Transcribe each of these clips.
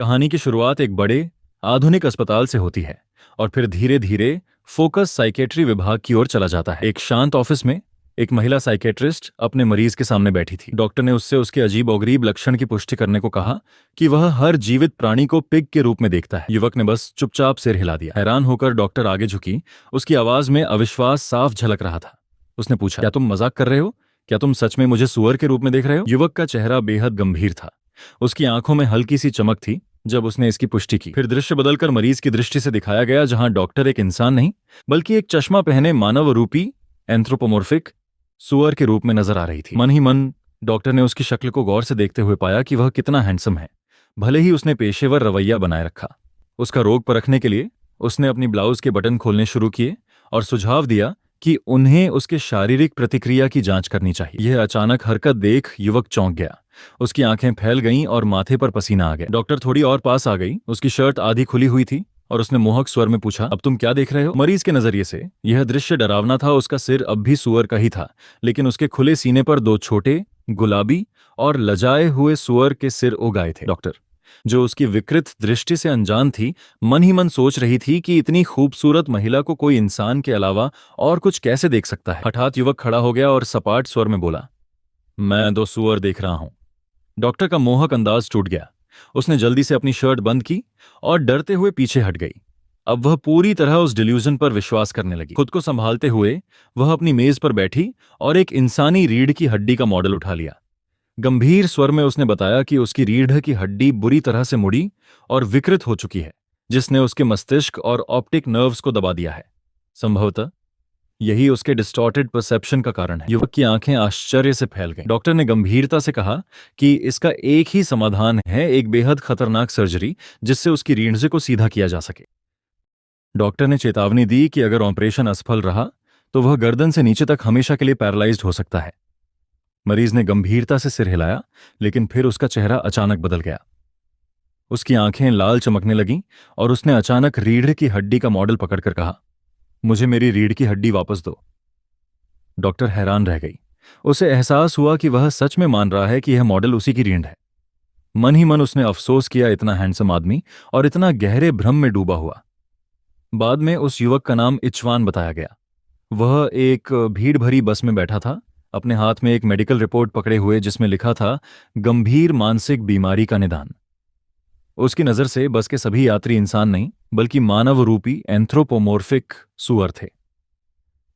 कहानी की शुरुआत एक बड़े आधुनिक अस्पताल से होती है और फिर धीरे धीरे फोकस साइकेट्री विभाग की ओर चला जाता है। एक शांत ऑफिस में एक महिला साइकेट्रिस्ट अपने मरीज के सामने बैठी थी। डॉक्टर ने उससे उसके अजीब-ओ-गरीब लक्षण की पुष्टि करने को कहा कि वह हर जीवित प्राणी को पिग के रूप में देखता है। युवक ने बस चुपचाप सिर हिला दिया। हैरान होकर डॉक्टर आगे झुकी। उसकी आवाज में अविश्वास साफ झलक रहा था। उसने पूछा, क्या तुम मजाक कर रहे हो? क्या तुम सच में मुझे सुअर के रूप में देख रहे हो? युवक का चेहरा बेहद गंभीर था। उसकी आंखों में हल्की सी चमक थी जब उसने इसकी पुष्टि की। फिर दृश्य बदलकर मरीज की दृष्टि से दिखाया गया, जहां डॉक्टर एक इंसान नहीं बल्कि एक चश्मा पहने मानव रूपी एंथ्रोपोमॉर्फिक सुअर के रूप में नजर आ रही थी। मन ही मन डॉक्टर ने उसकी शक्ल को गौर से देखते हुए पाया कि वह कितना हैंडसम है। भले ही उसने पेशेवर रवैया बनाए रखा। उसका रोग परखने के लिए उसने अपनी ब्लाउज के बटन खोलने शुरू किए और सुझाव दिया कि उन्हें उसके शारीरिक प्रतिक्रिया की जांच करनी चाहिए। यह अचानक हरकत देख युवक चौंक गया। उसकी आंखें फैल गईं और माथे पर पसीना आ गया। डॉक्टर थोड़ी और पास आ गई। उसकी शर्ट आधी खुली हुई थी और उसने मोहक स्वर में पूछा, अब तुम क्या देख रहे हो? मरीज के नजरिए से यह दृश्य डरावना था। उसका सिर अब भी सुअर का ही था, लेकिन उसके खुले सीने पर दो छोटे गुलाबी और लजाए हुए सुअर के सिर उग आए थे। डॉक्टर, जो उसकी विकृत दृष्टि से अनजान थी, मन ही मन सोच रही थी कि इतनी खूबसूरत महिला को कोई इंसान के अलावा और कुछ कैसे देख सकता है। हठात युवक खड़ा हो गया और सपाट स्वर में बोला, मैं दो सुअर देख रहा हूं। डॉक्टर का मोहक अंदाज टूट गया। उसने जल्दी से अपनी शर्ट बंद की और डरते हुए पीछे हट गई। अब वह पूरी तरह उस डिल्यूजन पर विश्वास करने लगी। खुद को संभालते हुए वह अपनी मेज पर बैठी और एक इंसानी रीढ़ की हड्डी का मॉडल उठा लिया। गंभीर स्वर में उसने बताया कि उसकी रीढ़ की हड्डी बुरी तरह से मुड़ी और विकृत हो चुकी है, जिसने उसके मस्तिष्क और ऑप्टिक नर्व्स को दबा दिया है। संभवतः यही उसके डिस्टॉर्टेड परसेप्शन का कारण है। युवक की आंखें आश्चर्य से फैल गईं। डॉक्टर ने गंभीरता से कहा कि इसका एक ही समाधान है, एक बेहद खतरनाक सर्जरी जिससे उसकी रीढ़ को सीधा किया जा सके। डॉक्टर ने चेतावनी दी कि अगर ऑपरेशन असफल रहा तो वह गर्दन से नीचे तक हमेशा के लिए पैरालाइज्ड हो सकता है। मरीज ने गंभीरता से सिर हिलाया, लेकिन फिर उसका चेहरा अचानक बदल गया। उसकी आंखें लाल चमकने लगीं और उसने अचानक रीढ़ की हड्डी का मॉडल पकड़कर कहा, मुझे मेरी रीढ़ की हड्डी वापस दो। डॉक्टर हैरान रह गई। उसे एहसास हुआ कि वह सच में मान रहा है कि यह मॉडल उसी की रीढ़ है। मन ही मन उसने अफसोस किया, इतना हैंडसम आदमी और इतना गहरे भ्रम में डूबा हुआ। बाद में उस युवक का नाम इचवान बताया गया। वह एक भीड़ भरी बस में बैठा था, अपने हाथ में एक मेडिकल रिपोर्ट पकड़े हुए जिसमें लिखा था, गंभीर मानसिक बीमारी का निदान। उसकी नजर से बस के सभी यात्री इंसान नहीं बल्कि मानव रूपी एंथ्रोपोमॉर्फिक सुअर थे।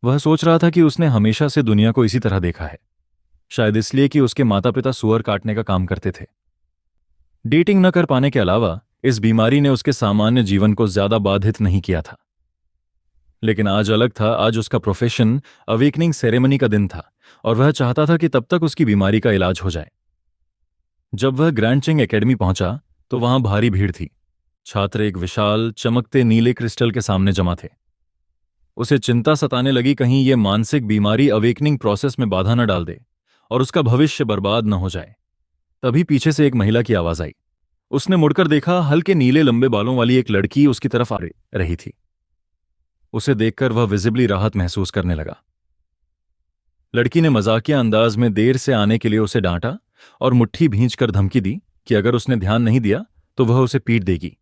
वह सोच रहा था कि उसने हमेशा से दुनिया को इसी तरह देखा है, शायद इसलिए कि उसके माता पिता सुअर काटने का काम करते थे। डेटिंग न कर पाने के अलावा इस बीमारी ने उसके सामान्य जीवन को ज्यादा बाधित नहीं किया था। लेकिन आज अलग था। आज उसका प्रोफेशन अवेकनिंग सेरेमनी का दिन था और वह चाहता था कि तब तक उसकी बीमारी का इलाज हो जाए। जब वह ग्रैंड चिंग एकेडमी पहुंचा तो वहां भारी भीड़ थी। छात्र एक विशाल चमकते नीले क्रिस्टल के सामने जमा थे। उसे चिंता सताने लगी, कहीं ये मानसिक बीमारी अवेकनिंग प्रोसेस में बाधा न डाल दे और उसका भविष्य बर्बाद न हो जाए। तभी पीछे से एक महिला की आवाज आई। उसने मुड़कर देखा, हल्के नीले लंबे बालों वाली एक लड़की उसकी तरफ आ रही थी। उसे देखकर वह विजिबली राहत महसूस करने लगा। लड़की ने मजाकिया अंदाज में देर से आने के लिए उसे डांटा और मुट्ठी भींचकर धमकी दी कि अगर उसने ध्यान नहीं दिया तो वह उसे पीट देगी।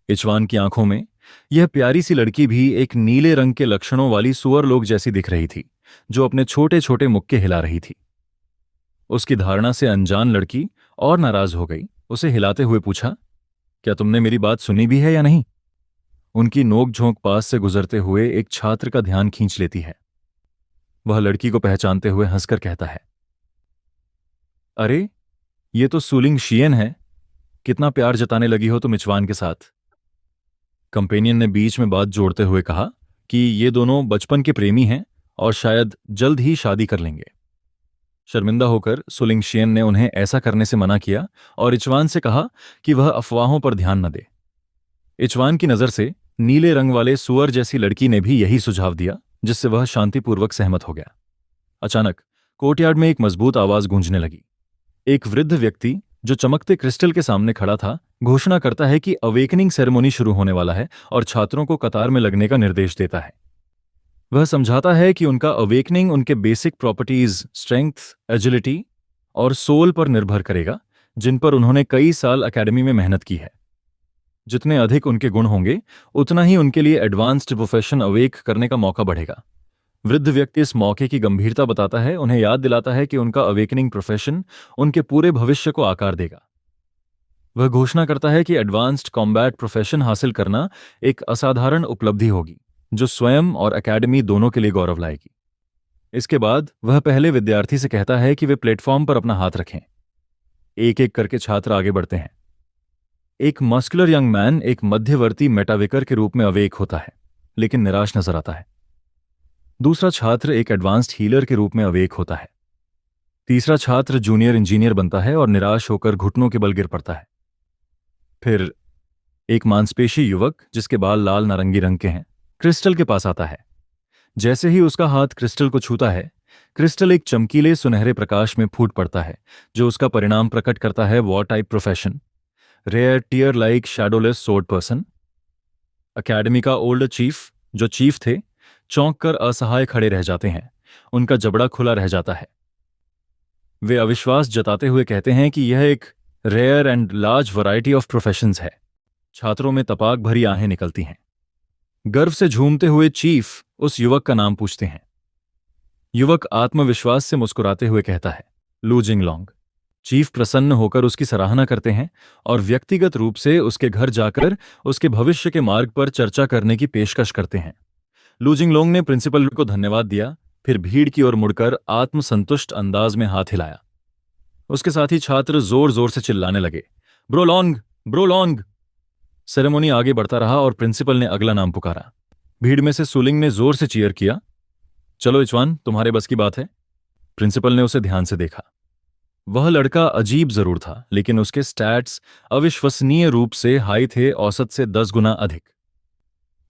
इचवान की आंखों में यह प्यारी सी लड़की भी एक नीले रंग के लक्षणों वाली सुअर लोग जैसी दिख रही थी, जो अपने छोटे छोटे मुक्के हिला रही थी। उसकी धारणा से अनजान लड़की और नाराज हो गई। उसे हिलाते हुए पूछा, क्या तुमने मेरी बात सुनी भी है या नहीं? उनकी नोक-झोंक पास से गुजरते हुए एक छात्र का ध्यान खींच लेती है। वह लड़की को पहचानते हुए हंसकर कहता है, अरे ये तो सुलिंग शियन है। कितना प्यार जताने लगी हो तुम इचवान के साथ। कंपेनियन ने बीच में बात जोड़ते हुए कहा कि ये दोनों बचपन के प्रेमी हैं और शायद जल्द ही शादी कर लेंगे। शर्मिंदा होकर सुलिंग शियन ने उन्हें ऐसा करने से मना किया और इचवान से कहा कि वह अफवाहों पर ध्यान न दे। इचवान की नजर से नीले रंग वाले सुअर जैसी लड़की ने भी यही सुझाव दिया, जिससे वह शांतिपूर्वक सहमत हो गया। अचानक कोर्टयार्ड में एक मजबूत आवाज गूंजने लगी। एक वृद्ध व्यक्ति जो चमकते क्रिस्टल के सामने खड़ा था घोषणा करता है कि अवेकनिंग सेरेमनी शुरू होने वाला है और छात्रों को कतार में लगने का निर्देश देता है। वह समझाता है कि उनका अवेकनिंग उनके बेसिक प्रॉपर्टीज स्ट्रेंथ, एजिलिटी और सोल पर निर्भर करेगा, जिन पर उन्होंने कई साल एकेडमी में मेहनत की है। जितने अधिक उनके गुण होंगे उतना ही उनके लिए एडवांस्ड प्रोफेशन अवेक करने का मौका बढ़ेगा। वृद्ध व्यक्ति इस मौके की गंभीरता बताता है, उन्हें याद दिलाता है कि उनका अवेकनिंग प्रोफेशन उनके पूरे भविष्य को आकार देगा। वह घोषणा करता है कि एडवांस्ड कॉम्बैट प्रोफेशन हासिल करना एक असाधारण उपलब्धि होगी जो स्वयं और एकेडमी दोनों के लिए गौरव लाएगी। इसके बाद वह पहले विद्यार्थी से कहता है कि वे प्लेटफॉर्म पर अपना हाथ रखें। एक एक करके छात्र आगे बढ़ते हैं। एक मस्कुलर यंग मैन एक मध्यवर्ती मेटाविकर के रूप में अवेक होता है, लेकिन निराश नजर आता है। दूसरा छात्र एक एडवांस्ड हीलर के रूप में अवेक होता है। तीसरा छात्र जूनियर इंजीनियर बनता है और निराश होकर घुटनों के बल गिर पड़ता है। फिर एक मांसपेशी युवक जिसके बाल लाल नारंगी रंग के हैं क्रिस्टल के पास आता है। जैसे ही उसका हाथ क्रिस्टल को छूता है, क्रिस्टल एक चमकीले सुनहरे प्रकाश में फूट पड़ता है जो उसका परिणाम प्रकट करता है war type profession, rare tier like shadowless sword person. Academy का ओल्ड चीफ, जो चीफ थे, चौंक कर असहाय खड़े रह जाते हैं। उनका जबड़ा खुला रह जाता है। वे अविश्वास जताते हुए कहते हैं कि यह एक rare and large variety of professions है। छात्रों में तपाक भरी आहें निकलती हैं। गर्व से झूमते हुए चीफ उस युवक का नाम पूछते हैं। युवक आत्मविश्वास से मुस्कुराते हुए कहता है, लू जिंगलोंग। चीफ प्रसन्न होकर उसकी सराहना करते हैं और व्यक्तिगत रूप से उसके घर जाकर उसके भविष्य के मार्ग पर चर्चा करने की पेशकश करते हैं। लू जिंगलोंग ने प्रिंसिपल को धन्यवाद दिया, फिर भीड़ की ओर मुड़कर आत्मसंतुष्ट अंदाज में हाथ हिलाया। उसके साथी छात्र जोर जोर से चिल्लाने लगे, ब्रोलोंग, ब्रोलोंग। सेरेमनी आगे बढ़ता रहा और प्रिंसिपल ने अगला नाम पुकारा। भीड़ में से सुलिंग ने जोर से चीयर किया। चलो इचवान, तुम्हारे बस की बात है। प्रिंसिपल ने उसे ध्यान से देखा। वह लड़का अजीब जरूर था, लेकिन उसके स्टैट्स अविश्वसनीय रूप से हाई थे, औसत से 10 गुना अधिक।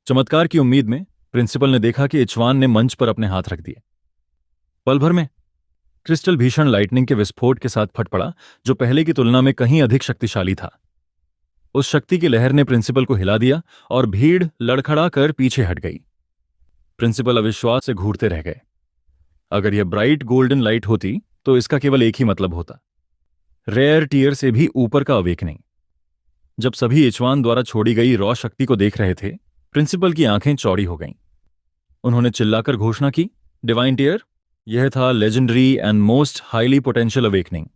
चमत्कार की उम्मीद में प्रिंसिपल ने देखा कि इचवान ने मंच पर अपने हाथ रख दिए। पल भर में क्रिस्टल भीषण लाइटनिंग के विस्फोट के साथ फट पड़ा, जो पहले की तुलना में कहीं अधिक शक्तिशाली था। उस शक्ति की लहर ने प्रिंसिपल को हिला दिया और भीड़ लड़खड़ा कर पीछे हट गई। प्रिंसिपल अविश्वास से घूरते रह गए। अगर यह ब्राइट गोल्डन लाइट होती तो इसका केवल एक ही मतलब होता, रेयर टीयर से भी ऊपर का अवेकनिंग। जब सभी इचवान द्वारा छोड़ी गई रॉ शक्ति को देख रहे थे, प्रिंसिपल की आंखें चौड़ी हो गईं। उन्होंने चिल्लाकर घोषणा की, डिवाइन टीयर। यह था legendary and most highly potential awakening.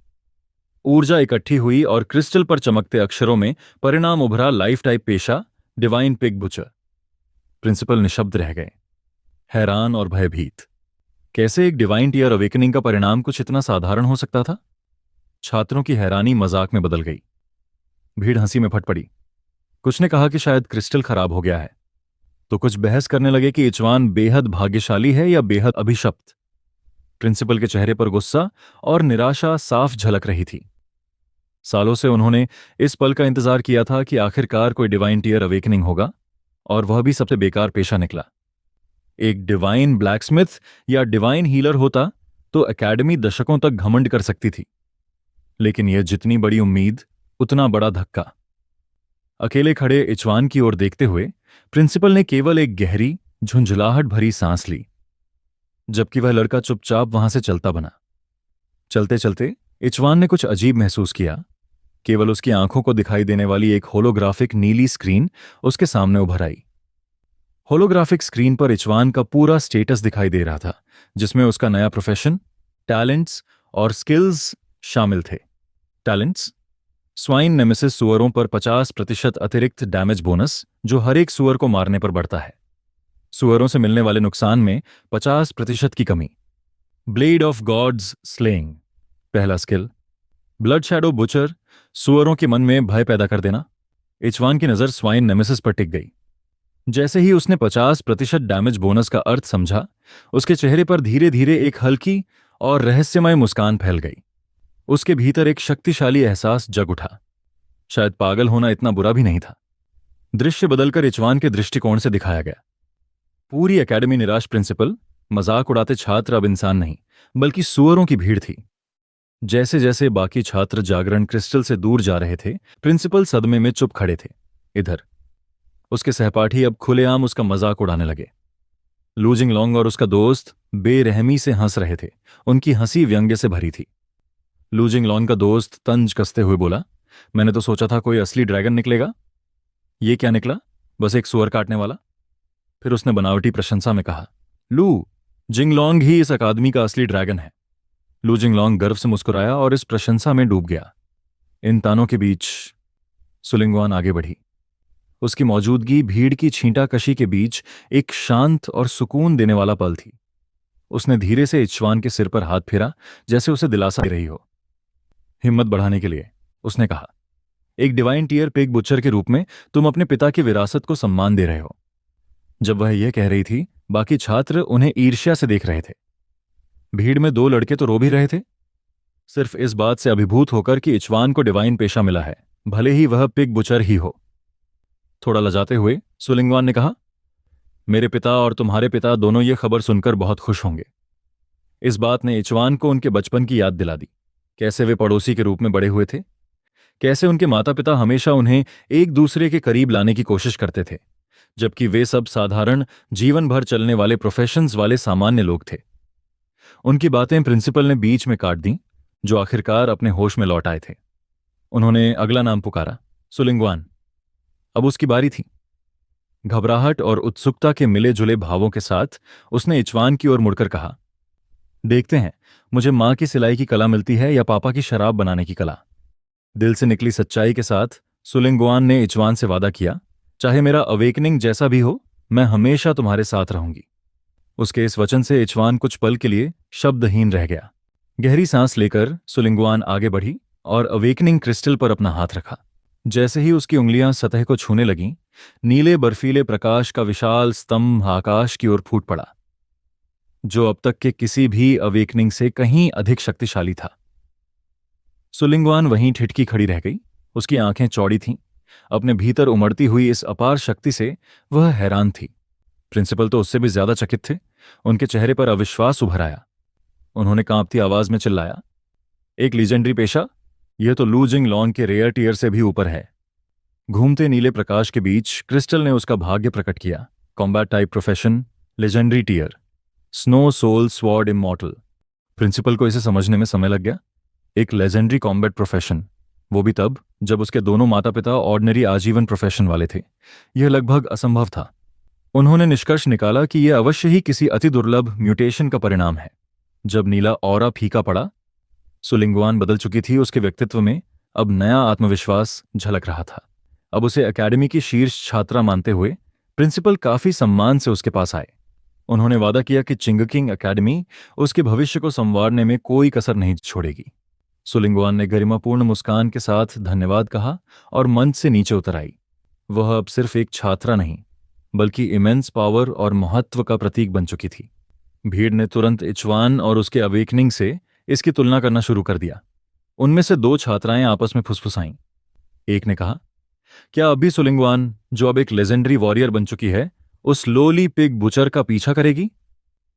ऊर्जा इकट्ठी हुई और क्रिस्टल पर चमकते अक्षरों में परिणाम उभरा, लाइफ टाइप पेशा, डिवाइन पिग बुचर। प्रिंसिपल निशब्द रह गए, हैरान और भयभीत। कैसे एक डिवाइन टीयर अवेकनिंग का परिणाम कुछ इतना साधारण हो सकता था? छात्रों की हैरानी मजाक में बदल गई। भीड़ हंसी में फट पड़ी। कुछ ने कहा कि शायद क्रिस्टल खराब हो गया है, तो कुछ बहस करने लगे कि इचवान बेहद भाग्यशाली है या बेहद अभिशप्त। प्रिंसिपल के चेहरे पर गुस्सा और निराशा साफ झलक रही थी। सालों से उन्होंने इस पल का इंतजार किया था कि आखिरकार कोई डिवाइन टीयर अवेकनिंग होगा, और वह भी सबसे बेकार पेशा निकला। एक डिवाइन ब्लैकस्मिथ या डिवाइन हीलर होता तो एकेडमी दशकों तक घमंड कर सकती थी, लेकिन यह जितनी बड़ी उम्मीद उतना बड़ा धक्का। अकेले खड़े इचवान की ओर देखते हुए प्रिंसिपल ने केवल एक गहरी झुंझलाहट भरी सांस ली, जबकि वह लड़का चुपचाप वहां से चलता बना। चलते चलते इचवान ने कुछ अजीब महसूस किया। केवल उसकी आंखों को दिखाई देने वाली एक होलोग्राफिक नीली स्क्रीन उसके सामने उभर आई। होलोग्राफिक स्क्रीन पर इचवान का पूरा स्टेटस दिखाई दे रहा था, जिसमें उसका नया प्रोफेशन, टैलेंट्स और स्किल्स शामिल थे। टैलेंट्स: स्वाइन नेमेसिस सुअरों पर 50% अतिरिक्त डैमेज बोनस, जो हर एक सुअर को मारने पर बढ़ता है। सुअरों से मिलने वाले नुकसान में 50% की कमी। ब्लेड ऑफ गॉड्स स्लेइंग, पहला स्किल। ब्लड शैडो बुचर, सुअरों के मन में भय पैदा कर देना। इचवान की नजर स्वाइन नेमेसिस पर टिक गई। जैसे ही उसने 50% डैमेज बोनस का अर्थ समझा, उसके चेहरे पर धीरे धीरे एक हल्की और रहस्यमय मुस्कान फैल गई। उसके भीतर एक शक्तिशाली एहसास जग उठा। शायद पागल होना इतना बुरा भी नहीं था। दृश्य बदलकर इचवान के दृष्टिकोण से दिखाया गया। पूरी एकेडमी निराश, प्रिंसिपल, मजाक उड़ाते छात्र अब इंसान नहीं बल्कि सुअरों की भीड़ थी। जैसे जैसे बाकी छात्र जागरण क्रिस्टल से दूर जा रहे थे, प्रिंसिपल सदमे में चुप खड़े थे। इधर उसके सहपाठी अब खुलेआम उसका मजाक उड़ाने लगे। लू जिंगलोंग और उसका दोस्त बेरहमी से हंस रहे थे। उनकी हंसी व्यंग्य से भरी थी। लू जिंगलोंग का दोस्त तंज कसते हुए बोला, मैंने तो सोचा था कोई असली ड्रैगन निकलेगा। ये क्या निकला? बस एक सुअर काटने वाला। फिर उसने बनावटी प्रशंसा में कहा, लू जिंगलोंग ही इस अकादमी का असली ड्रैगन है। लू जिंगलोंग गर्व से मुस्कुराया और इस प्रशंसा में डूब गया। इन तानों के बीच सुलिंगवान आगे बढ़ी। उसकी मौजूदगी भीड़ की छींटाकशी के बीच एक शांत और सुकून देने वाला पल थी। उसने धीरे से इचवान के सिर पर हाथ फेरा, जैसे उसे दिलासा दे रही हो। हिम्मत बढ़ाने के लिए उसने कहा, एक डिवाइन टीयर पिग बुचर के रूप में तुम अपने पिता की विरासत को सम्मान दे रहे हो। जब वह यह कह रही थी, बाकी छात्र उन्हें ईर्ष्या से देख रहे थे। भीड़ में दो लड़के तो रो भी रहे थे, सिर्फ इस बात से अभिभूत होकर कि इचवान को डिवाइन पेशा मिला है, भले ही वह पिग बुचर ही हो। थोड़ा लजाते हुए सुलिंगवान ने कहा, मेरे पिता और तुम्हारे पिता दोनों ये खबर सुनकर बहुत खुश होंगे। इस बात ने इचवान को उनके बचपन की याद दिला दी। कैसे वे पड़ोसी के रूप में बड़े हुए थे, कैसे उनके माता पिता हमेशा उन्हें एक दूसरे के करीब लाने की कोशिश करते थे, जबकि वे सब साधारण जीवन भर चलने वाले प्रोफेशंस वाले सामान्य लोग थे। उनकी बातें प्रिंसिपल ने बीच में काट दी, जो आखिरकार अपने होश में लौट आए थे। उन्होंने अगला नाम पुकारा, सुलिंगवान। अब उसकी बारी थी। घबराहट और उत्सुकता के मिले जुले भावों के साथ उसने इचवान की ओर मुड़कर कहा, देखते हैं मुझे मां की सिलाई की कला मिलती है या पापा की शराब बनाने की कला। दिल से निकली सच्चाई के साथ सुलिंगवान ने इचवान से वादा किया, चाहे मेरा अवेकनिंग जैसा भी हो, मैं हमेशा तुम्हारे साथ रहूंगी। उसके इस वचन से इचवान कुछ पल के लिए शब्दहीन रह गया। गहरी सांस लेकर सुलिंगवान आगे बढ़ी और अवेकनिंग क्रिस्टल पर अपना हाथ रखा। जैसे ही उसकी उंगलियां सतह को छूने लगीं, नीले बर्फीले प्रकाश का विशाल स्तंभ आकाश की ओर फूट पड़ा, जो अब तक के किसी भी अवेकनिंग से कहीं अधिक शक्तिशाली था। सुलिंगवान वहीं ठिठकी खड़ी रह गई। उसकी आंखें चौड़ी थीं। अपने भीतर उमड़ती हुई इस अपार शक्ति से वह हैरान थी। प्रिंसिपल तो उससे भी ज्यादा चकित थे। उनके चेहरे पर अविश्वास उभर आया। उन्होंने कांपती आवाज में चिल्लाया, एक लीजेंडरी पेशा? यह तो लू जिंगलोंग के रेयर टीयर से भी ऊपर है। घूमते नीले प्रकाश के बीच क्रिस्टल ने उसका भाग्य प्रकट किया। Combat type profession, legendary tier, snow soul sword immortal. Principal को इसे समझने में समय लग गया। एक लेजेंडरी कॉम्बैट प्रोफेशन, वो भी तब जब उसके दोनों माता पिता ऑर्डिनरी आजीवन प्रोफेशन वाले थे। यह लगभग असंभव था। उन्होंने निष्कर्ष निकाला कि यह अवश्य ही किसी अति दुर्लभ म्यूटेशन का परिणाम है। जब नीला ऑरा फीका पड़ा, सुलिंगवान बदल चुकी थी। उसके व्यक्तित्व में अब नया आत्मविश्वास झलक रहा था। अब उसे एकेडमी की शीर्ष छात्रा मानते हुए प्रिंसिपल काफी सम्मान से उसके पास आए। उन्होंने वादा किया कि चिंगकिंग एकेडमी उसके भविष्य को संवारने में कोई कसर नहीं छोड़ेगी। सुलिंगवान ने गरिमापूर्ण मुस्कान के साथ धन्यवाद कहा और मंच से नीचे उतर आई। वह अब सिर्फ एक छात्रा नहीं, बल्कि इमेंस पावर और महत्व का प्रतीक बन चुकी थी। भीड़ ने तुरंत इचवान और उसके अवेकनिंग से इसकी तुलना करना शुरू कर दिया। उनमें से दो छात्राएं आपस में फुसफुसाईं। एक ने कहा, क्या अभी सुलिंगवान, जो अब एक लेजेंडरी वॉरियर बन चुकी है, उस लोली पिग बुचर का पीछा करेगी?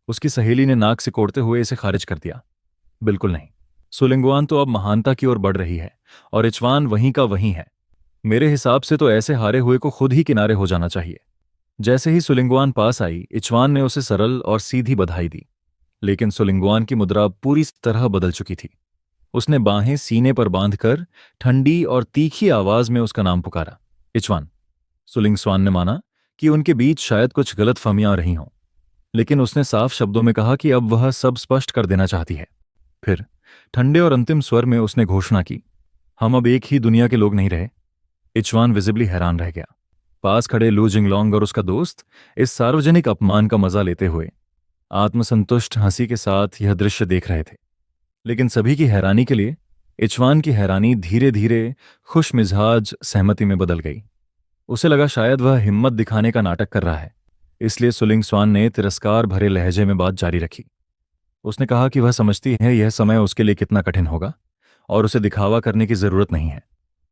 उसकी सहेली ने नाक से कोड़ते हुए इसे खारिज कर दिया। बिल्कुल नहीं। सुलिंगवान तो अब महानता की ओर बढ़ रही है और इचवान वहीं का वहीं है। मेरे हिसाब से तो ऐसे हारे हुए को खुद ही किनारे हो जाना चाहिए। जैसे ही सुलिंगवान पास आई, इचवान ने उसे सरल और सीधी बधाई दी। लेकिन सुलिंगवान की मुद्रा पूरी तरह बदल चुकी थी। उसने बाहें सीने पर बांधकर ठंडी और तीखी आवाज में उसका नाम पुकारा, इचवान। सुलिंगवान ने माना कि उनके बीच शायद कुछ गलतफहमियां रही हों, लेकिन उसने साफ शब्दों में कहा कि अब वह सब स्पष्ट कर देना चाहती है। फिर ठंडे और अंतिम स्वर में उसने घोषणा की, हम अब एक ही दुनिया के लोग नहीं रहे। इचवान विजिबली हैरान रह गया। पास खड़े लू जिंगलोंग और उसका दोस्त इस सार्वजनिक अपमान का मजा लेते हुए आत्मसंतुष्ट हंसी के साथ यह दृश्य देख रहे थे। लेकिन सभी की हैरानी के लिए इचवान की हैरानी धीरे धीरे खुश मिजाज सहमति में बदल गई। उसे लगा शायद वह हिम्मत दिखाने का नाटक कर रहा है, इसलिए सुलिंगवान ने तिरस्कार भरे लहजे में बात जारी रखी। उसने कहा कि वह समझती है यह समय उसके लिए कितना कठिन होगा और उसे दिखावा करने की जरूरत नहीं है।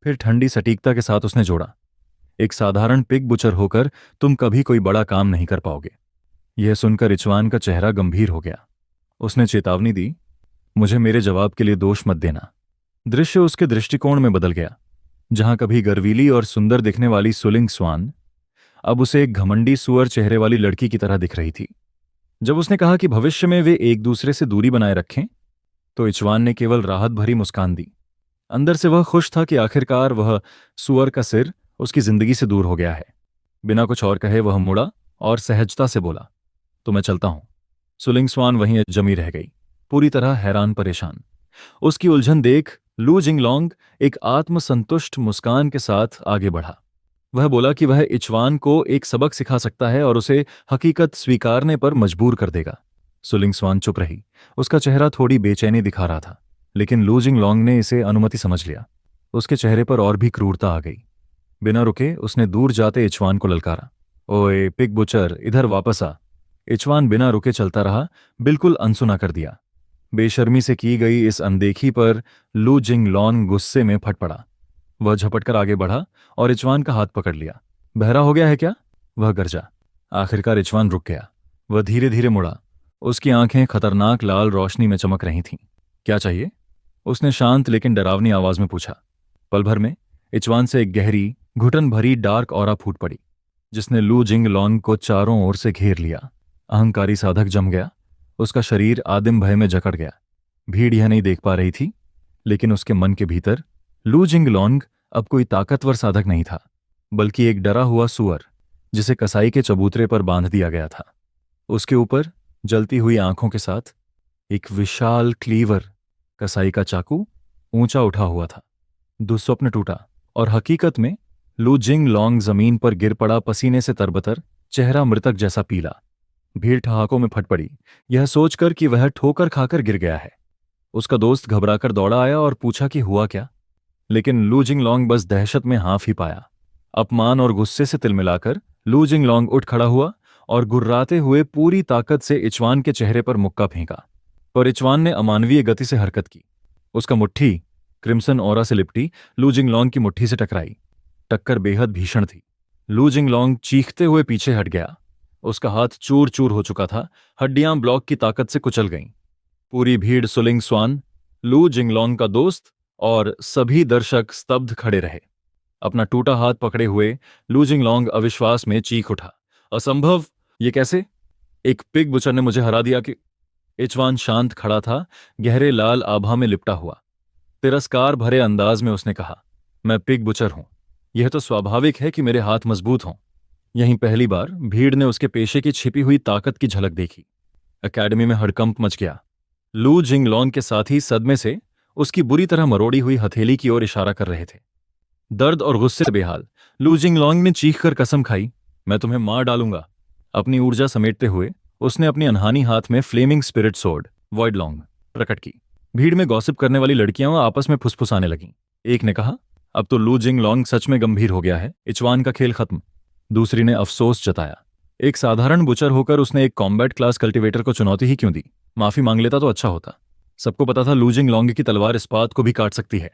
फिर ठंडी सटीकता के साथ उसने जोड़ा, एक साधारण पिग बुचर होकर तुम कभी कोई बड़ा काम नहीं कर पाओगे। यह सुनकर इचवान का चेहरा गंभीर हो गया। उसने चेतावनी दी, मुझे मेरे जवाब के लिए दोष मत देना। दृश्य उसके दृष्टिकोण में बदल गया। जहां कभी गर्वीली और सुंदर दिखने वाली सुलिंगवान अब उसे एक घमंडी सुअर चेहरे वाली लड़की की तरह दिख रही थी। जब उसने कहा कि भविष्य में वे एक दूसरे से दूरी बनाए रखें, तो इचवान ने केवल राहत भरी मुस्कान दी। अंदर से वह खुश था कि आखिरकार वह सुअर का सिर उसकी जिंदगी से दूर हो गया है। बिना कुछ और कहे वह मुड़ा और सहजता से बोला, तो मैं चलता हूं। सुलिंग स्वान वहीं जमी रह गई, पूरी तरह हैरान परेशान। उसकी उलझन देख लू जिंगलोंग एक आत्मसंतुष्ट मुस्कान के साथ आगे बढ़ा। वह बोला कि वह इचवान को एक सबक सिखा सकता है और उसे हकीकत स्वीकारने पर मजबूर कर देगा। सुलिंग स्वान चुप रही। उसका चेहरा थोड़ी बेचैनी दिखा रहा था, लेकिन लू जिंगलोंग ने इसे अनुमति समझ लिया। उसके चेहरे पर और भी क्रूरता आ गई। बिना रुके उसने दूर जाते इचवान को ललकारा, ओए पिग बुचर, इधर वापस आ। इचवान बिना रुके चलता रहा, बिल्कुल अनसुना कर दिया। बेशर्मी से की गई इस अनदेखी पर लू जिंगलॉन गुस्से में फट पड़ा। वह झपटकर आगे बढ़ा और इचवान का हाथ पकड़ लिया। बहरा हो गया है क्या? वह गरजा। आखिरकार इचवान रुक गया। वह धीरे धीरे मुड़ा। उसकी आंखें खतरनाक लाल रोशनी में चमक रही थीं। क्या चाहिए? उसने शांत लेकिन डरावनी आवाज में पूछा। पल भर में इचवान से एक गहरी, घुटन भरी डार्क ऑरा फूट पड़ी, जिसने लू जिंगलॉन्ग को चारों ओर से घेर लिया। अहंकारी साधक जम गया। उसका शरीर आदिम भय में जकड़ गया। भीड़ यह नहीं देख पा रही थी, लेकिन उसके मन के भीतर लू जिंगलॉन्ग अब कोई ताकतवर साधक नहीं था, बल्कि एक डरा हुआ सुअर जिसे कसाई के चबूतरे पर बांध दिया गया था। उसके ऊपर जलती हुई आंखों के साथ एक विशाल क्लीवर, कसाई का चाकू, ऊंचा उठा हुआ था। दुस्वप्न टूटा और हकीकत में लू जिंगलॉन्ग जमीन पर गिर पड़ा, पसीने से तरबतर, चेहरा मृतक जैसा पीला। भीड़ ठहाकों में फट पड़ी, यह सोचकर कि वह ठोकर खाकर गिर गया है। उसका दोस्त घबराकर दौड़ा आया और पूछा कि हुआ क्या, लेकिन लू जिंगलॉन्ग बस दहशत में हाँफ ही पाया। अपमान और गुस्से से तिलमिलाकर लू जिंगलॉन्ग उठ खड़ा हुआ और गुर्राते हुए पूरी ताकत से इचवान के चेहरे पर मुक्का फेंका। पर इचवान ने अमानवीय गति से हरकत की। उसका मुट्ठी क्रिम्सन ऑरा से लिपटी लू जिंगलॉन्ग की मुट्ठी से टकराई। टक्कर बेहद भीषण थी। लू जिंगलॉन्ग चीखते हुए पीछे हट गया। उसका हाथ चूर चूर हो चुका था, हड्डियां ब्लॉक की ताकत से कुचल गईं। पूरी भीड़, सुलिंग स्वान, लू जिंगलॉन्ग का दोस्त और सभी दर्शक स्तब्ध खड़े रहे। अपना टूटा हाथ पकड़े हुए लू जिंगलॉन्ग अविश्वास में चीख उठा, असंभव, ये कैसे? एक पिग बुचर ने मुझे हरा दिया कि? इचवान शांत खड़ा था, गहरे लाल आभा में लिपटा हुआ। तिरस्कार भरे अंदाज में उसने कहा, मैं पिग बुचर हूं। यह तो स्वाभाविक है कि मेरे हाथ मजबूत हों। यहीं पहली बार भीड़ ने उसके पेशे की छिपी हुई ताकत की झलक देखी। एकेडमी में हड़कंप मच गया। लू जिंगलॉन्ग के साथी सदमे से उसकी बुरी तरह मरोड़ी हुई हथेली की ओर इशारा कर रहे थे। दर्द और गुस्से से बेहाल लू जिंगलॉन्ग ने चीखकर कसम खाई, मैं तुम्हें मार डालूंगा। अपनी ऊर्जा समेटते हुए उसने अपनी अनहानी हाथ में flaming spirit sword void long प्रकट की। भीड़ में गॉसिप करने वाली लड़कियां आपस में फुसफुसाने लगीं। एक ने कहा, अब तो लू जिंगलॉन्ग सच में गंभीर हो गया है, इचवान का खेल खत्म। दूसरी ने अफसोस जताया, एक साधारण बुचर होकर उसने एक कॉम्बैट क्लास कल्टीवेटर को चुनौती ही क्यों दी? माफी मांग लेता तो अच्छा होता। सबको पता था लू जिंगलॉन्ग की तलवार इस्पात को भी काट सकती है।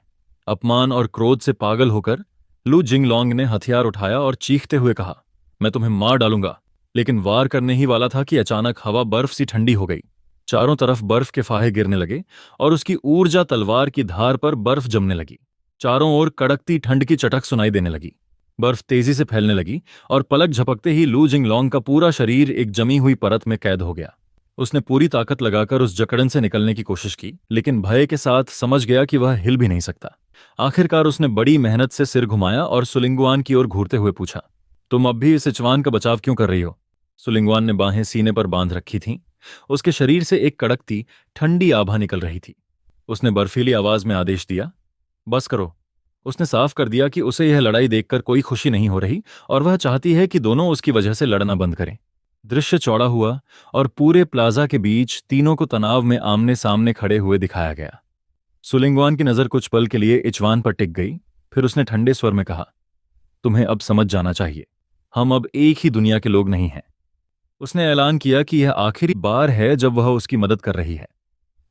अपमान और क्रोध से पागल होकर लू जिंगलॉन्ग ने हथियार उठाया और चीखते हुए कहा, मैं तुम्हें मार डालूंगा। लेकिन वार करने ही वाला था कि अचानक हवा बर्फ सी ठंडी हो गई। चारों तरफ बर्फ के फाहे गिरने लगे और उसकी ऊर्जा तलवार की धार पर बर्फ जमने लगी। चारों ओर कड़कती ठंड की चटक सुनाई देने लगी। बर्फ तेजी से फैलने लगी और पलक झपकते ही लू जिंगलॉन्ग का पूरा शरीर एक जमी हुई परत में कैद हो गया। उसने पूरी ताकत लगाकर उस जकड़न से निकलने की कोशिश की, लेकिन भय के साथ समझ गया कि वह हिल भी नहीं सकता। आखिरकार उसने बड़ी मेहनत से सिर घुमाया और सुलिंगवान की ओर घूरते हुए पूछा, तुम अब भी इस इचवान का बचाव क्यों कर रही हो? सुलिंगवान ने बाहें सीने पर बांध रखी थीं। उसके शरीर से एक कड़कती ठंडी आभा निकल रही थी। उसने बर्फीली आवाज में आदेश दिया, बस करो। उसने साफ कर दिया कि उसे यह लड़ाई देखकर कोई खुशी नहीं हो रही और वह चाहती है कि दोनों उसकी वजह से लड़ना बंद करें। दृश्य चौड़ा हुआ और पूरे प्लाजा के बीच तीनों को तनाव में आमने सामने खड़े हुए दिखाया गया। सुलिंगवान की नजर कुछ पल के लिए इचवान पर टिक गई, फिर उसने ठंडे स्वर में कहा, तुम्हें अब समझ जाना चाहिए, हम अब एक ही दुनिया के लोग नहीं हैं। उसने ऐलान किया कि यह आखिरी बार है जब वह उसकी मदद कर रही है,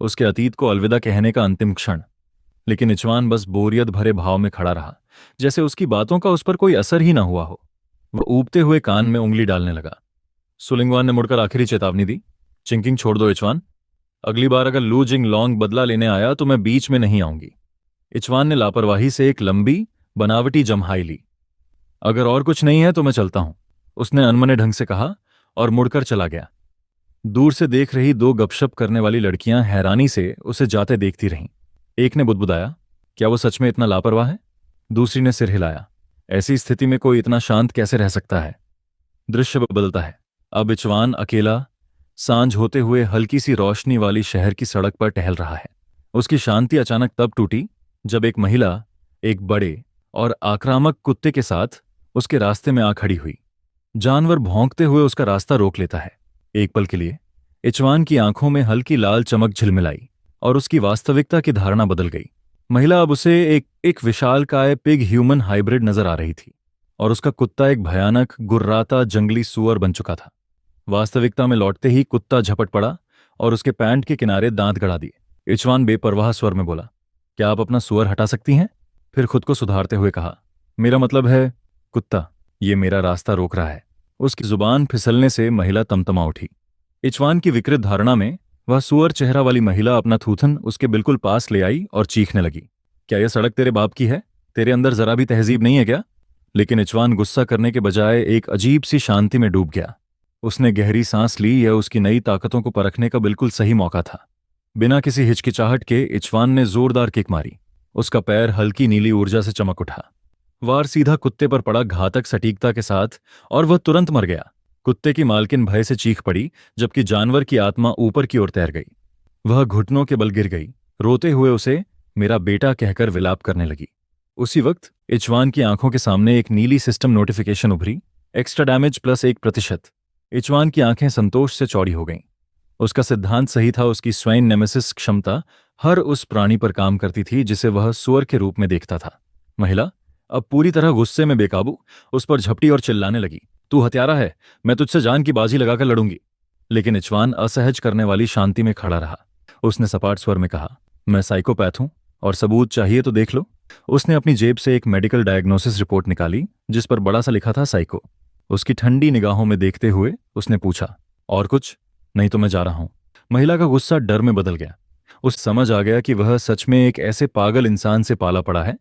उसके अतीत को अलविदा कहने का अंतिम क्षण। लेकिन इचवान बस बोरियत भरे भाव में खड़ा रहा, जैसे उसकी बातों का उस पर कोई असर ही ना हुआ हो। वह ऊबते हुए कान में उंगली डालने लगा। सुलिंगवान ने मुड़कर आखिरी चेतावनी दी, चिंकिंग छोड़ दो इचवान। अगली बार अगर लू जिंगलॉन्ग बदला लेने आया तो मैं बीच में नहीं आऊंगी। इचवान ने लापरवाही से एक लंबी बनावटी जम्हाई ली। अगर और कुछ नहीं है तो मैं चलता हूं, उसने अनमने ढंग से कहा और मुड़कर चला गया। दूर से देख रही दो गपशप करने वाली लड़कियां हैरानी से उसे जाते देखती रहीं। एक ने बुदबुदाया, क्या वो सच में इतना लापरवाह है? दूसरी ने सिर हिलाया, ऐसी स्थिति में कोई इतना शांत कैसे रह सकता है? दृश्य बदलता है। अब इचवान अकेला सांझ होते हुए हल्की सी रोशनी वाली शहर की सड़क पर टहल रहा है। उसकी शांति अचानक तब टूटी जब एक महिला एक बड़े और आक्रामक कुत्ते के साथ उसके रास्ते में आ खड़ी हुई। जानवर भौंकते हुए उसका रास्ता रोक लेता है। एक पल के लिए इचवान की आंखों में हल्की लाल चमक झिलमिलाई और उसकी वास्तविकता की धारणा बदल गई। महिला अब उसे एक विशालकाय पिग ह्यूमन हाइब्रिड नजर आ रही थी और उसका कुत्ता एक भयानक गुर्राता जंगली सुअर बन चुका था। वास्तविकता में लौटते ही कुत्ता झपट पड़ा और उसके पैंट के किनारे दांत गड़ा दिए। इचवान बेपरवाह स्वर में बोला, क्या आप अपना सुअर हटा सकती हैं? फिर खुद को सुधारते हुए कहा, मेरा मतलब है कुत्ता, ये मेरा रास्ता रोक रहा है। उसकी जुबान फिसलने से महिला तमतमा उठी। इचवान की विकृत धारणा में वह सुअर चेहरा वाली महिला अपना थूथन उसके बिल्कुल पास ले आई और चीखने लगी, क्या यह सड़क तेरे बाप की है? तेरे अंदर जरा भी तहजीब नहीं है क्या? लेकिन इचवान गुस्सा करने के बजाय एक अजीब सी शांति में डूब गया। उसने गहरी सांस ली। यह उसकी नई ताकतों को परखने का बिल्कुल सही मौका था। बिना किसी हिचकिचाहट के इचवान ने जोरदार किक मारी। उसका पैर हल्की नीली ऊर्जा से चमक उठा। वार सीधा कुत्ते पर पड़ा घातक सटीकता के साथ और वह तुरंत मर गया। कुत्ते की मालकिन भय से चीख पड़ी जबकि जानवर की आत्मा ऊपर की ओर तैर गई। वह घुटनों के बल गिर गई, रोते हुए उसे मेरा बेटा कहकर विलाप करने लगी। उसी वक्त इचवान की आंखों के सामने एक नीली सिस्टम नोटिफिकेशन उभरी, एक्स्ट्रा डैमेज +1%। इचवान की आंखें संतोष से चौड़ी हो गईं। उसका सिद्धांत सही था। उसकी स्वयं नेमेसिस क्षमता हर उस प्राणी पर काम करती थी जिसे वह सुअर के रूप में देखता था। महिला अब पूरी तरह गुस्से में बेकाबू उस पर झपटी और चिल्लाने लगी, तू हत्यारा है, मैं तुझसे जान की बाजी लगाकर लड़ूंगी। लेकिन इचवान असहज करने वाली शांति में खड़ा रहा। उसने सपाट स्वर में कहा, मैं साइकोपैथ हूं और सबूत चाहिए तो देख लो। उसने अपनी जेब से एक मेडिकल डायग्नोसिस रिपोर्ट निकाली जिस पर बड़ा सा लिखा था साइको। उसकी ठंडी निगाहों में देखते हुए उसने पूछा, और कुछ? नहीं तो मैं जा रहा हूं। महिला का गुस्सा डर में बदल गया। उसे समझ आ गया कि वह सच में एक ऐसे पागल इंसान से पाला पड़ा है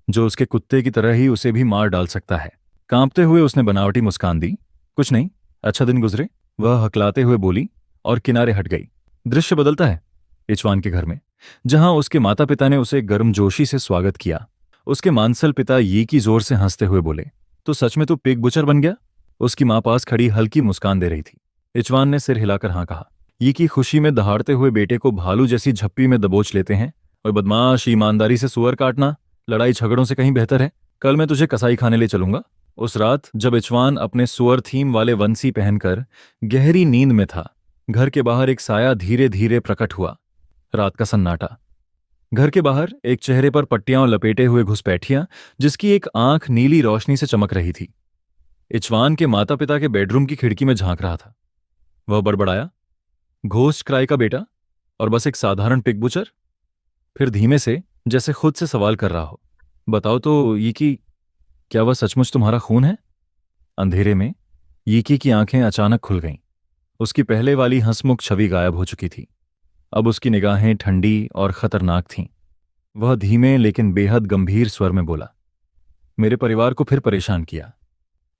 जो उसके कुत्ते की तरह ही उसे भी मार डाल सकता है। कांपते हुए उसने बनावटी मुस्कान दी, कुछ नहीं, अच्छा दिन गुजरे, वह हकलाते हुए बोली और किनारे हट गई। दृश्य बदलता है इचवान के घर में, जहां उसके माता पिता ने उसे गर्मजोशी से स्वागत किया। उसके मांसल पिता ये की जोर से हंसते हुए बोले, तो सच में तू पिग बुचर बन गया? उसकी मां पास खड़ी हल्की मुस्कान दे रही थी। इचवान ने सिर हिलाकर हाँ कहा। ये की खुशी में दहाड़ते हुए बेटे को भालू जैसी झप्पी में दबोच लेते हैं। और बदमाश, ईमानदारी से सुअर काटना लड़ाई झगड़ों से कहीं बेहतर है। कल मैं तुझे कसाई खाने ले चलूंगा। उस रात जब इचवान अपने सुअर थीम वाले वंसी पहनकर गहरी नींद में था, घर के बाहर एक साया धीरे धीरे प्रकट हुआ। रात का सन्नाटा। घर के बाहर एक चेहरे पर पट्टियां लपेटे हुए घुसपैठियां जिसकी एक आंख नीली रोशनी से चमक रही थी, इचवान के माता पिता के बेडरूम की खिड़की में झांक रहा था। वह बड़बड़ाया, घोस्ट क्राई का बेटा और बस एक साधारण पिग बुचर? फिर धीमे से, जैसे खुद से सवाल कर रहा हो, बताओ तो यीकी, क्या वह सचमुच तुम्हारा खून है? अंधेरे में यीकी की आंखें अचानक खुल गईं। उसकी पहले वाली हंसमुख छवि गायब हो चुकी थी। अब उसकी निगाहें ठंडी और खतरनाक थीं। वह धीमे लेकिन बेहद गंभीर स्वर में बोला, मेरे परिवार को फिर परेशान किया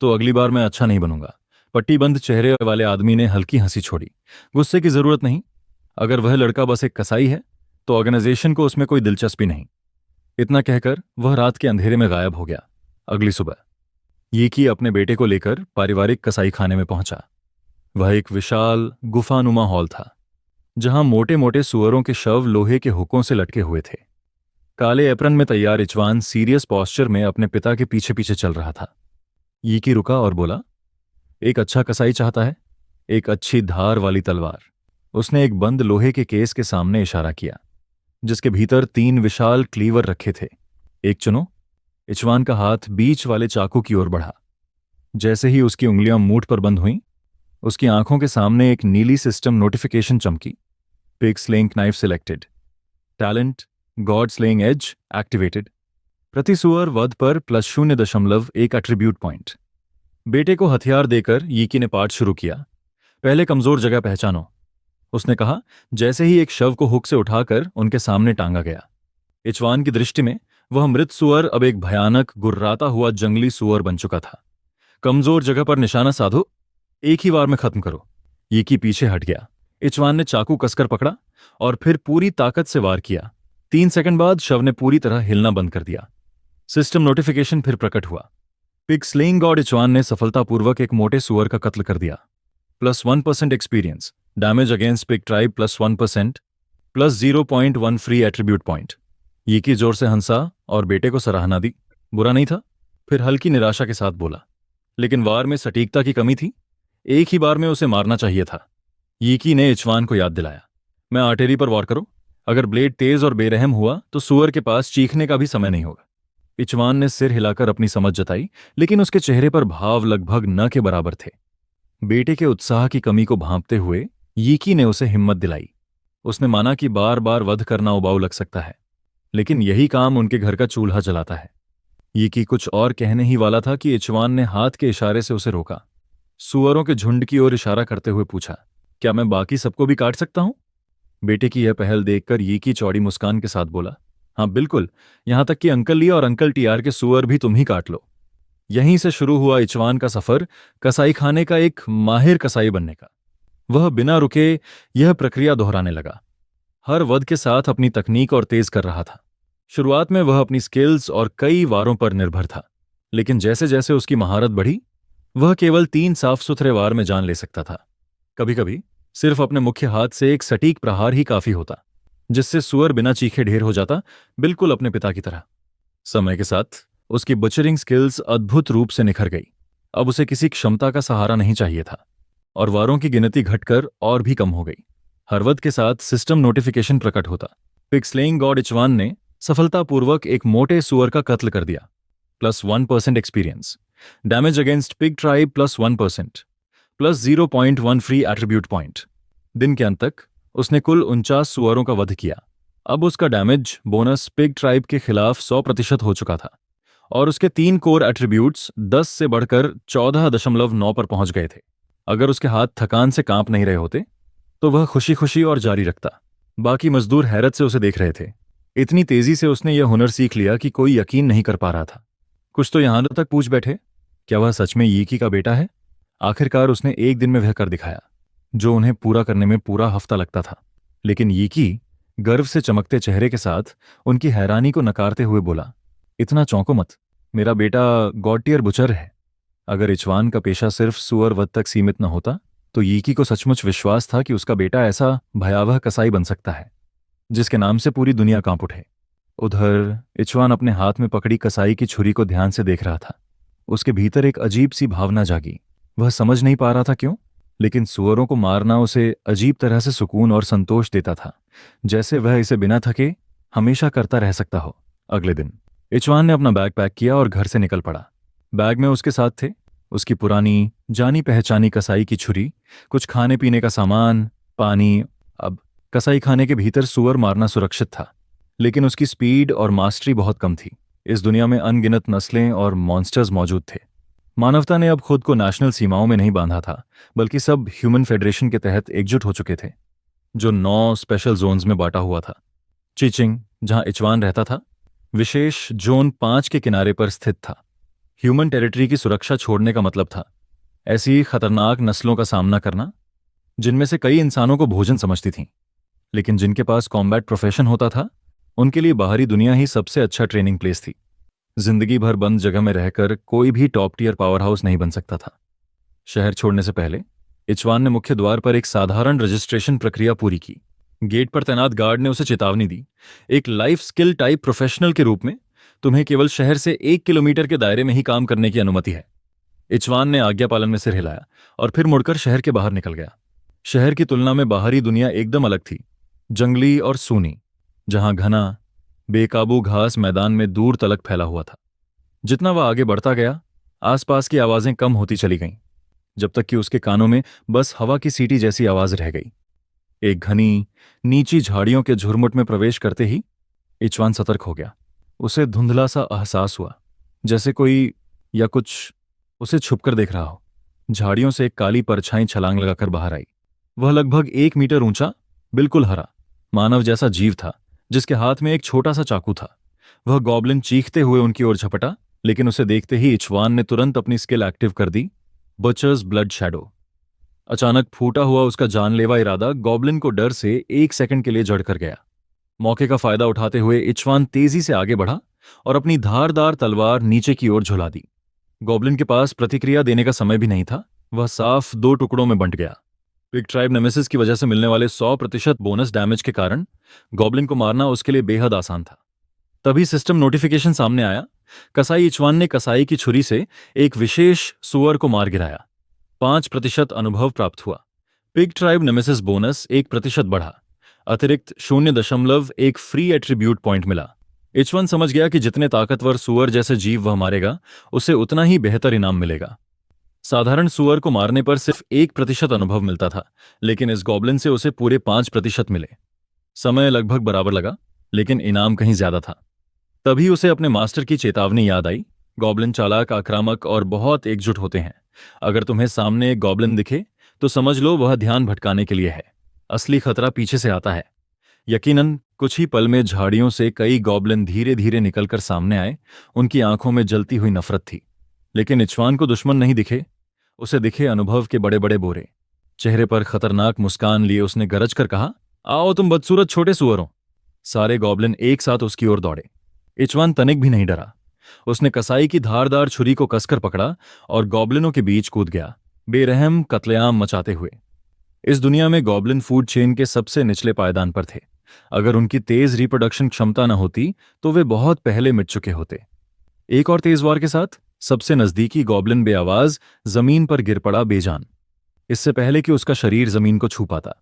तो अगली बार मैं अच्छा नहीं बनूंगा। पट्टीबंद चेहरे वाले आदमी ने हल्की हंसी छोड़ी। गुस्से की जरूरत नहीं। अगर वह लड़का बस एक कसाई है तो ऑर्गेनाइजेशन को उसमें कोई दिलचस्पी नहीं। इतना कहकर वह रात के अंधेरे में गायब हो गया। अगली सुबह यीकी अपने बेटे को लेकर पारिवारिक कसाई खाने में पहुंचा। वह एक विशाल गुफानुमा हॉल था जहां मोटे मोटे सुअरों के शव लोहे के हुकों से लटके हुए थे। काले एप्रन में तैयार इचवान सीरियस पॉस्चर में अपने पिता के पीछे पीछे चल रहा था। यीकी रुका और बोला, एक अच्छा कसाई चाहता है, एक अच्छी धार वाली तलवार। उसने एक बंद लोहे के केस के सामने इशारा किया जिसके भीतर 3 विशाल क्लीवर रखे थे। एक चुनो। इचवान का हाथ बीच वाले चाकू की ओर बढ़ा। जैसे ही उसकी उंगलियां मूठ पर बंद हुईं, उसकी आंखों के सामने एक नीली सिस्टम नोटिफिकेशन चमकी, pig slaying knife selected, talent god slaying edge activated, प्रति सुअर वध पर +0.1 एट्रीब्यूट पॉइंट। बेटे को हथियार देकर यीकी ने पाठ शुरू किया। पहले कमजोर जगह पहचानो, उसने कहा जैसे ही एक शव को हुक से उठाकर उनके सामने टांगा गया। इचवान की दृष्टि में वह मृत सुअर अब एक भयानक गुर्राता हुआ जंगली सुअर बन चुका था। कमजोर जगह पर निशाना साधो, एक ही वार में खत्म करो। यीकी पीछे हट गया। इचवान ने चाकू कसकर पकड़ा और फिर पूरी ताकत से वार किया। 3 सेकंड बाद शव ने पूरी तरह हिलना बंद कर दिया। सिस्टम नोटिफिकेशन फिर प्रकट हुआ। पिग स्लेइंग गॉड इचवान ने सफलतापूर्वक एक मोटे सुअर का कत्ल कर दिया। +1% experience, damage against pig tribe +1%, +0.1 free attribute point. ये की जोर से हंसा और बेटे को सराहना दी। बुरा नहीं था। फिर हल्की निराशा के साथ बोला, लेकिन वार में सटीकता की कमी थी। एक ही बार में उसे मारना चाहिए था। यीकी ने इचवान को याद दिलाया, मैं आर्टिलरी पर वार करो। अगर ब्लेड तेज और बेरहम हुआ तो सुअर के पास चीखने का भी समय नहीं होगा। इचवान ने सिर हिलाकर अपनी समझ जताई, लेकिन उसके चेहरे पर भाव लगभग न के बराबर थे। बेटे के उत्साह की कमी को भांपते हुए यीकी ने उसे हिम्मत दिलाई। उसने माना कि बार बार वध करना उबाऊ लग सकता है, लेकिन यही काम उनके घर का चूल्हा जलाता है। यीकी कुछ और कहने ही वाला था कि इचवान ने हाथ के इशारे से उसे रोका। सुअरों के झुंड की ओर इशारा करते हुए पूछा, क्या मैं बाकी सबको भी काट सकता हूं? बेटे की यह पहल देखकर यीकी चौड़ी मुस्कान के साथ बोला, हाँ बिल्कुल, यहां तक कि अंकल ली और अंकल टीआर के सुअर भी तुम ही काट लो। यहीं से शुरू हुआ इचवान का सफर कसाई खाने का एक माहिर कसाई बनने का। वह बिना रुके यह प्रक्रिया दोहराने लगा, हर वध के साथ अपनी तकनीक और तेज कर रहा था। शुरुआत में वह अपनी स्किल्स और कई वारों पर निर्भर था, लेकिन जैसे जैसे उसकी महारत बढ़ी, वह केवल 3 साफ सुथरे वार में जान ले सकता था। कभी कभी सिर्फ अपने मुख्य हाथ से एक सटीक प्रहार ही काफी होता, जिससे सुअर बिना चीखे ढेर हो जाता, बिल्कुल अपने पिता की तरह। समय के साथ उसकी बचरिंग स्किल्स अद्भुत रूप से निखर गई। अब उसे किसी क्षमता का सहारा नहीं चाहिए था, और वारों की गिनती घटकर और भी कम हो गई। हर वध के साथ सिस्टम नोटिफिकेशन प्रकट होता, पिग स्लेइंग गॉड इचवान ने सफलतापूर्वक एक मोटे सुअर का कत्ल कर दिया। +1% experience, damage against pig tribe +1%, +0.1 free attribute point. दिन के अंत तक उसने कुल 49 सुअरों का वध किया। अब उसका डैमेज बोनस पिग ट्राइब के खिलाफ 100% हो चुका था, और उसके 3 कोर एट्रीब्यूट्स 10 से बढ़कर 14.9 पर पहुंच गए थे। अगर उसके हाथ थकान से कांप नहीं रहे होते तो वह खुशी खुशी और जारी रखता। बाकी मजदूर हैरत से उसे देख रहे थे। इतनी तेजी से उसने यह हुनर सीख लिया कि कोई यकीन नहीं कर पा रहा था। कुछ तो यहां तक पूछ बैठे, क्या वह सच में यीकी का बेटा है? आखिरकार उसने एक दिन में वह कर दिखाया जो उन्हें पूरा करने में पूरा हफ्ता लगता था। लेकिन यीकी गर्व से चमकते चेहरे के साथ उनकी हैरानी को नकारते हुए बोला, इतना चौंको मत, मेरा बेटा गॉड-टियर बुचर है। अगर इचवान का पेशा सिर्फ सुअर वध तक सीमित न होता तो यीकी को सचमुच विश्वास था कि उसका बेटा ऐसा भयावह कसाई बन सकता है जिसके नाम से पूरी दुनिया कांप उठे। उधर इचवान अपने हाथ में पकड़ी कसाई की छुरी को ध्यान से देख रहा था। उसके भीतर एक अजीब सी भावना जागी। वह समझ नहीं पा रहा था क्यों, लेकिन सुअरों को मारना उसे अजीब तरह से सुकून और संतोष देता था, जैसे वह इसे बिना थके हमेशा करता रह सकता हो। अगले दिन इचवान ने अपना बैग पैक किया और घर से निकल पड़ा। बैग में उसके साथ थे उसकी पुरानी जानी पहचानी कसाई की छुरी, कुछ खाने पीने का सामान, पानी। अब कसाई खाने के भीतर सुअर मारना सुरक्षित था, लेकिन उसकी स्पीड और मास्टरी बहुत कम थी। इस दुनिया में अनगिनत नस्लें और मॉन्स्टर्स मौजूद थे। मानवता ने अब खुद को नेशनल सीमाओं में नहीं बांधा था, बल्कि सब ह्यूमन फेडरेशन के तहत एकजुट हो चुके थे, जो 9 स्पेशल जोन्स में बांटा हुआ था। चिचिंग, जहां इचवान रहता था, विशेष जोन 5 के किनारे पर स्थित था। ह्यूमन टेरिटरी की सुरक्षा छोड़ने का मतलब था ऐसी खतरनाक नस्लों का सामना करना जिनमें से कई इंसानों को भोजन समझती थीं, लेकिन जिनके पास कॉम्बैट प्रोफेशन होता था उनके लिए बाहरी दुनिया ही सबसे अच्छा ट्रेनिंग प्लेस थी। जिंदगी भर बंद जगह में रहकर कोई भी टॉप टियर पावर हाउस नहीं बन सकता था। शहर छोड़ने से पहले इचवान ने मुख्य द्वार पर एक साधारण रजिस्ट्रेशन प्रक्रिया पूरी की। गेट पर तैनात गार्ड ने उसे चेतावनी दी, एक लाइफ स्किल टाइप प्रोफेशनल के रूप में तुम्हें केवल शहर से 1 किलोमीटर के दायरे में ही काम करने की अनुमति है। इचवान ने आज्ञा पालन में सिर हिलाया और फिर मुड़कर शहर के बाहर निकल गया। शहर की तुलना में बाहरी दुनिया एकदम अलग थी, जंगली और सूनी, जहां घना बेकाबू घास मैदान में दूर तलक फैला हुआ था। जितना वह आगे बढ़ता गया, आसपास की आवाजें कम होती चली गईं, जब तक कि उसके कानों में बस हवा की सीटी जैसी आवाज रह गई। एक घनी नीची झाड़ियों के झुरमुट में प्रवेश करते ही इचवान सतर्क हो गया। उसे धुंधला सा एहसास हुआ, जैसे कोई या कुछ उसे छुपकर देख रहा हो। झाड़ियों से एक काली परछाई छलांग लगाकर बाहर आई। वह लगभग 1 मीटर ऊंचा, बिल्कुल हरा, मानव जैसा जीव था, जिसके हाथ में एक छोटा सा चाकू था। वह गॉब्लिन चीखते हुए उनकी ओर झपटा, लेकिन उसे देखते ही इचवान ने तुरंत अपनी स्किल एक्टिव कर दी, बचर्स ब्लड शैडो। अचानक फूटा हुआ उसका जानलेवा इरादा गॉब्लिन को डर से 1 सेकंड के लिए जड़ कर गया। मौके का फायदा उठाते हुए इचवान तेजी से आगे बढ़ा और अपनी धारदार तलवार नीचे की ओर झुला दी। गॉब्लिन के पास प्रतिक्रिया देने का समय भी नहीं था। वह साफ दो टुकड़ों में बंट गया। पिग ट्राइब नेमेसिस की वजह से मिलने वाले 100% बोनस डैमेज के कारण गॉब्लिन को मारना उसके लिए बेहद आसान था। तभी सिस्टम नोटिफिकेशन सामने आया। कसाई इचवान ने कसाई की छुरी से एक विशेष सुअर को मार गिराया। 5% अनुभव प्राप्त हुआ। पिग ट्राइब नेमेसिस बोनस 1% बढ़ा। अतिरिक्त 0.1 फ्री एट्रीब्यूट पॉइंट मिला। इचवान समझ गया कि जितने ताकतवर सुअर जैसे जीव वह मारेगा, उसे उतना ही बेहतर इनाम मिलेगा। साधारण सुअर को मारने पर सिर्फ 1% अनुभव मिलता था, लेकिन इस गॉब्लिन से उसे पूरे 5% मिले। समय लगभग बराबर लगा, लेकिन इनाम कहीं ज्यादा था। तभी उसे अपने मास्टर की चेतावनी याद आई। गॉब्लिन चालाक, आक्रामक और बहुत एकजुट होते हैं। अगर तुम्हें सामने एक गॉब्लिन दिखे तो समझ लो वह ध्यान भटकाने के लिए है। असली खतरा पीछे से आता है। यकीनन कुछ ही पल में झाड़ियों से कई गॉब्लिन धीरे धीरे निकलकर सामने आए। उनकी आंखों में जलती हुई नफरत थी। लेकिन इचवान को दुश्मन नहीं दिखे, उसे दिखे अनुभव के बड़े बड़े बोरे। चेहरे पर खतरनाक मुस्कान लिए उसने गरज कर कहा, आओ तुम बदसूरत छोटे सुअरों। सारे गॉब्लिन एक साथ उसकी ओर दौड़े। इचवान तनिक भी नहीं डरा। उसने कसाई की धारदार छुरी को कसकर पकड़ा और गॉब्लिनों के बीच कूद गया, बेरहम कत्लेआम मचाते हुए। इस दुनिया में गॉब्लिन फूड चेन के सबसे निचले पायदान पर थे। अगर उनकी तेज रिप्रोडक्शन क्षमता न होती तो वे बहुत पहले मिट चुके होते। एक और तेज वार के साथ सबसे नजदीकी गॉब्लिन बेआवाज जमीन पर गिर पड़ा बेजान, इससे पहले कि उसका शरीर जमीन को छू पाता।